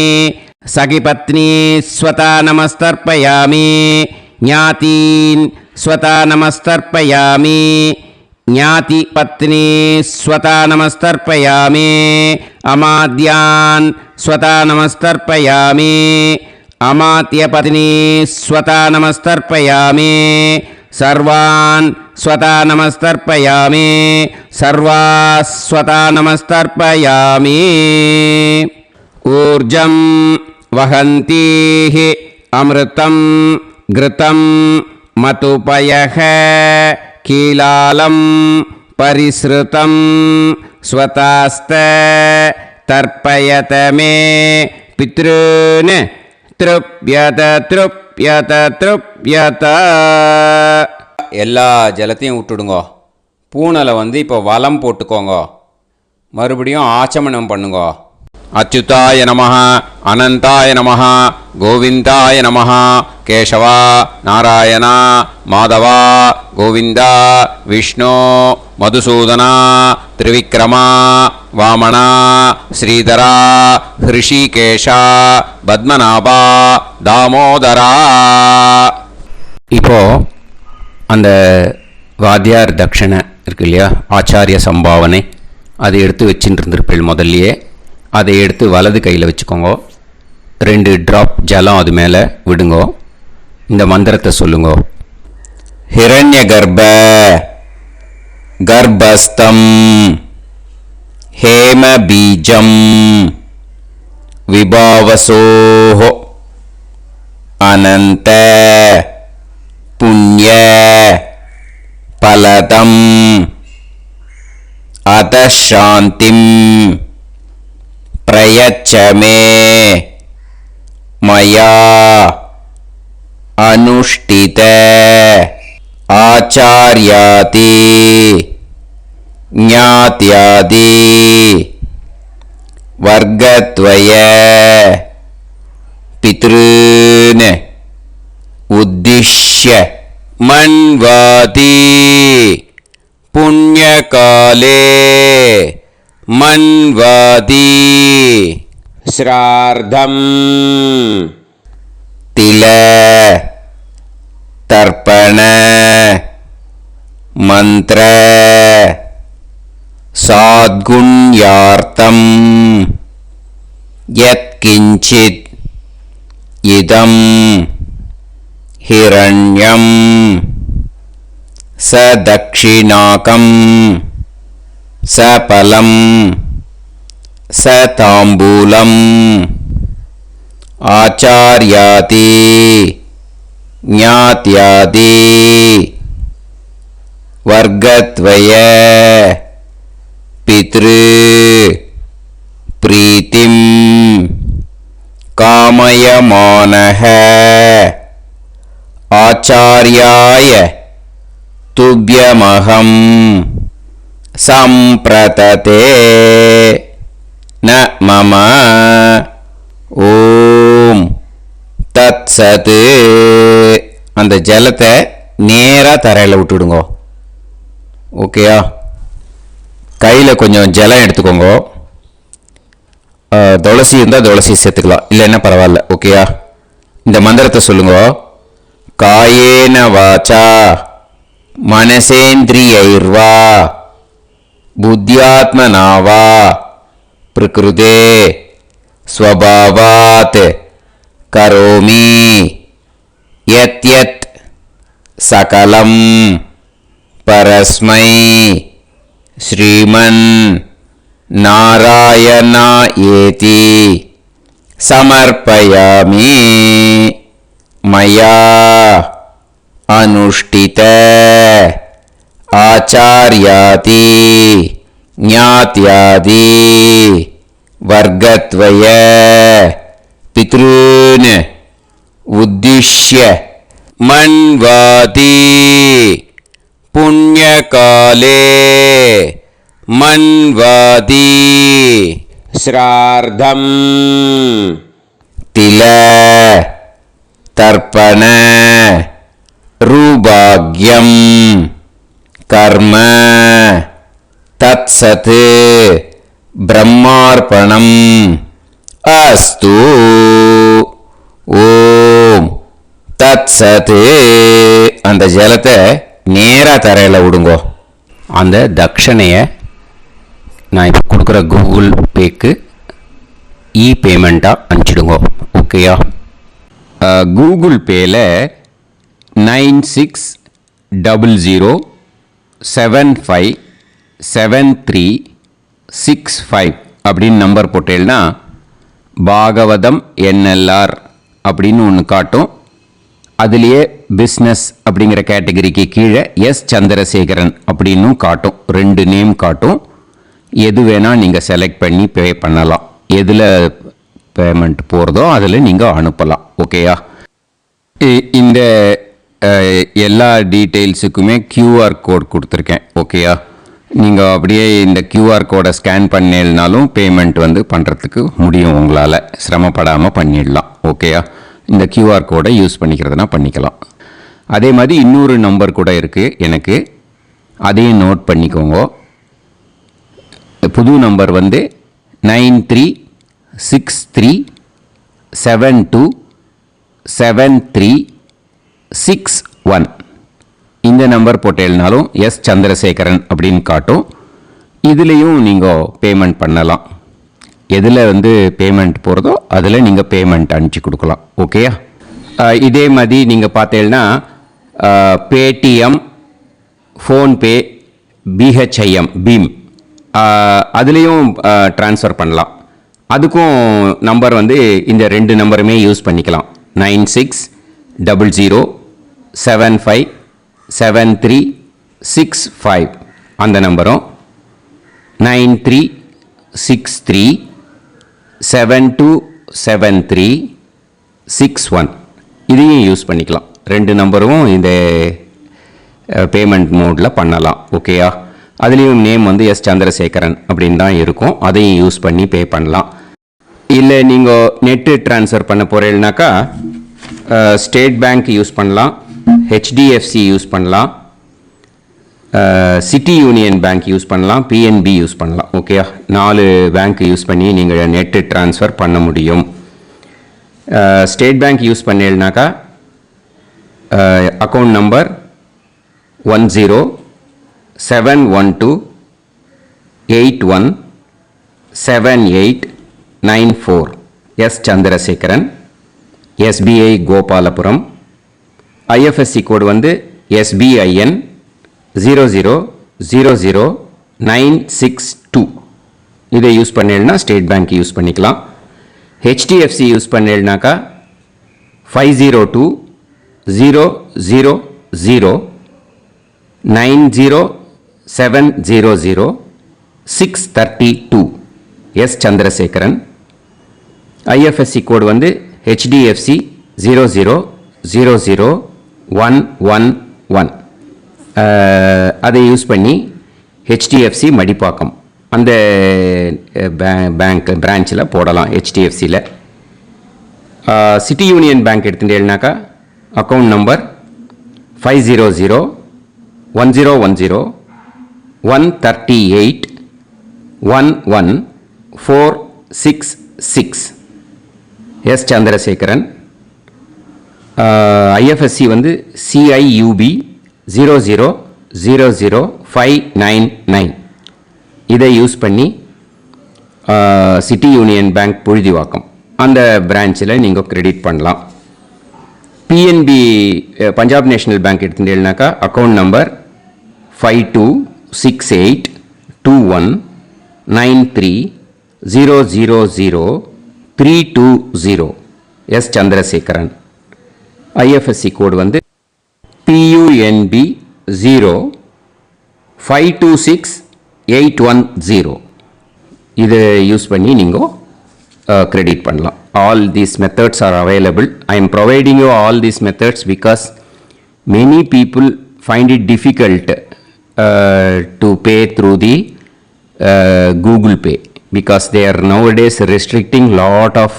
सखिपत्नी स्वता नमस्तर्पयामि ज्ञातीन् स्वता नमस्तर्पयामि ज्ञातिपत्नी स्वता नमस्तर्पयामि अमाद्यान् स्वता नमस्तर्पयामि अमात्यपत्नी स्वता नमस्तर्पयामि सर्वान् स्वता नमस्तर्पयामि सर्वाः स्वता नमस्तर्पयामि ऊर्जं वहन्तीः अमृतं घृतं मतुपयः कीलालं परिसृतं स्वतास्त तर्पयत मे पितॄन् तृप्यत तृप्यत तृप्यत எல்லா ஜலத்தையும் விட்டுடுங்கோ. பூனலை வந்து இப்போ வலம் போட்டுக்கோங்க. மறுபடியும் ஆச்சமனம் பண்ணுங்கோ. அச்சுதாய நமஹ, அனந்தாய நமஹ, கோவிந்தாய நமஹ, கேசவா, நாராயணா, மாதவா, கோவிந்தா, விஷ்ணு, மதுசூதனா, திரிவிக்ரமா, வாமனா, ஸ்ரீதரா, ஹிருஷிகேஷா, பத்மநாபா, தாமோதரா. இப்போ அந்த வாத்தியார் தட்சணை இருக்கு இல்லையா, ஆச்சாரிய சம்பாவனை, அதை எடுத்து வச்சுட்டு இருந்திருப்பேள் முதல்லையே. அதை எடுத்து வலது கையில் வச்சுக்கோங்க. 2 ட்ராப் ஜலம் அது மேலே விடுங்கோ. இந்த மந்திரத்தை சொல்லுங்கோ. ஹிரண்ய கர்ப்ப கர்ப்பஸ்தம் ஹேம பீஜம் விபாவசோஹோ अनंत पुण्य फलदम् अतः शान्तिं प्रयच्छ मे मया अनुष्ठित आचार्यादि ज्ञात्यादि वर्गद्वय पितॄन् उद्दिश्य मन्वादि पुण्यकाले मन्वादि श्राद्धं तिल तर्पण मंत्र साद्गुण्यार्थं यत्किंचित् इदं हिरण्यं स दक्षिणाकं स फलं स ताम्बूलम् आचार्यादि ज्ञात्यादि वर्गद्वय पितृ प्रीतिं कामयमानः आचार्याय तुभ्यमहं सम्प्रतते न मम ஓம் தத் சத். அந்த ஜலத்தை நேராக தரையில் விட்டுடுங்க. ஓகேயா? கையில் கொஞ்சம் ஜலம் எடுத்துக்கோங்க. துளசி இருந்தால் துளசி சேர்த்துக்கலாம், இல்லைன்னா பரவாயில்ல. ஓகேயா? இந்த மந்திரத்தை சொல்லுங்க. காயேன வாச்சா மனசேந்திரியைர்வா புத்தியாத்மனாவா பிரகிருதே स्वभावात् करोमि यत् यत् सकलं परस्मै श्रीमन् नारायणायेति समर्पयामि मया अनुष्ठित आचार्यादि ज्ञात्यादि वर्गद्वय पितॄन् उद्दिश्य मन्वादि पुण्यकाले मन्वादि श्राद्धं तिल तर्पण रूभाग्यं कर्म तत्सत् ब्रह्मार्पणम् अस्तु. ஓம் தத் சத். அந்த ஜலத்தை நேராக தரையில் விடுங்கோ. அந்த தட்சணையை நான் இப்போ கொடுக்குற கூகுள் பேக்கு பேமெண்ட்டாக அனுப்பிச்சிடுங்கோ. ஓகேயா? கூகுள் பேயில் 9600757365 அப்படின்னு நம்பர் போட்டேன்னா பாகவதம் என்எல்ஆர் அப்படின்னு ஒன்று காட்டும். அதுலேயே பிஸ்னஸ் அப்படிங்கிற கேட்டகரிக்கு கீழே எஸ் சந்திரசேகரன் அப்படின்னும் காட்டும். 2 நேம் காட்டும். எது வேணால் நீங்கள் செலக்ட் பண்ணி பே பண்ணலாம். எதில் பேமெண்ட் போகிறதோ அதில் நீங்கள் அனுப்பலாம். ஓகேயா? இந்த எல்லா டீட்டெயில்ஸுக்குமே QR கோட் கொடுத்துருக்கேன். ஓகேயா? நீங்கள் அப்படியே இந்த QR கோடை ஸ்கேன் பண்ணினாலும் பேமெண்ட் பண்ணுறதுக்கு முடியும். உங்களால் சிரமப்படாமல் பண்ணிடலாம். ஓகேயா? இந்த QR கோடை யூஸ் பண்ணிக்கிறதுனா பண்ணிக்கலாம். அதே மாதிரி இன்னொரு நம்பர் கூட இருக்குது எனக்கு, அதையும் நோட் பண்ணிக்கோங்க. புது நம்பர் 9363727361. இந்த நம்பர் போட்டேல்னாலும் எஸ் சந்திரசேகரன் அப்படின்னு காட்டும். இதுலேயும் நீங்கள் பேமெண்ட் பண்ணலாம். எதில் பேமெண்ட் போகிறதோ அதில் நீங்கள் பேமெண்ட் அனுப்பிச்சி கொடுக்கலாம். ஓகேயா? இதே மாதிரி நீங்கள் பார்த்தேன்னா பேடிஎம், ஃபோன்பே, பிஹெச்ஐஎம், பீம் அதுலேயும் ட்ரான்ஸ்ஃபர் பண்ணலாம். அதுக்கும் நம்பர் இந்த 2 நம்பருமே யூஸ் பண்ணிக்கலாம். 96 00757365 அந்த நம்பரும் 9363727361 இதையும் யூஸ் பண்ணிக்கலாம். 2 நம்பரும் இந்த பேமெண்ட் மோடில் பண்ணலாம். ஓகேயா? அதுலேயும் நேம் வந்து எஸ் சந்திரசேகரன் அப்படின்னு தான் இருக்கும். அதையும் யூஸ் பண்ணி பே பண்ணலாம். இல்லை நீங்கள் நெட்டு ட்ரான்ஸ்ஃபர் பண்ண போகிறீங்கனாக்கா ஸ்டேட் பேங்க் யூஸ் பண்ணலாம், ஹெச்டிஎஃப்சி யூஸ் பண்ணலாம், சிட்டி யூனியன் பேங்க் யூஸ் பண்ணலாம், பிஎன்பி யூஸ் பண்ணலாம். ஓகேயா? 4 பேங்க் யூஸ் பண்ணி நீங்கள் நெட்டு ட்ரான்ஸ்ஃபர் பண்ண முடியும். ஸ்டேட் பேங்க் யூஸ் பண்ணீங்கனாக்கா account number 1071281789 S Chandrasekaran, SBI Gopalapuram. IFSC code வந்து SBIN 0000962. இதை யூஸ் பண்ணீங்கன்னா ஸ்டேட் பேங்க் யூஸ் பண்ணிக்கலாம். ஹெச்டிஎஃப்சி யூஸ் பண்ணீங்கனாக்கா 5020090700 எஸ் சந்திரசேகரன். ஐஎஃப்எஸ்சி கோடு வந்து HDFC 0000111. அதை யூஸ் பண்ணி HDFC மடிப்பாக்கம் அந்த பேங்க் பிரான்ச்சில் போடலாம். HDFCயில் சிட்டி யூனியன் பேங்க் எடுத்துட்டேன்னாக்கா account number 5001010181146 S Chandrasekaran. IFSC வந்து CIUB 0000599. இதை யூஸ் பண்ணி சிட்டி யூனியன் பேங்க் புழுதிவாக்கம் அந்த பிரான்ச்சில் நீங்கள் கிரெடிட் பண்ணலாம். பிஎன்பி பஞ்சாப் நேஷனல் பேங்க் எடுத்துட்டீங்கன்னாக்கா account number 52682193000320 S Chandrasekaran. IFSC code வந்து PUNB 0526810. இதை யூஸ் பண்ணி நீங்கள் கிரெடிட் பண்ணலாம். All these methods are available. I am providing you all these methods because many people find it difficult to pay through the Google Pay because they are nowadays restricting lot of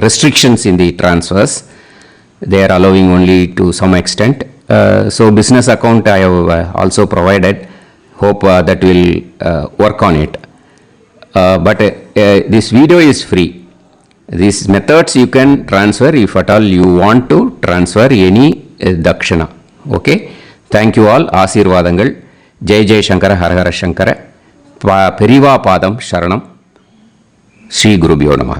restrictions in the transfers. They are allowing only to some extent. So business account I have also provided. Hope that will work on it. But this video is free. These methods you can transfer if at all you want to transfer any dakshana. Okay. Thank you all. ஆசீர்வாதங்கள். ஜெய் ஜெய் சங்கர ஹரஹர சங்கர. பெரிவா பாதம் சரணம். ஸ்ரீ குருபியோ நமஹ.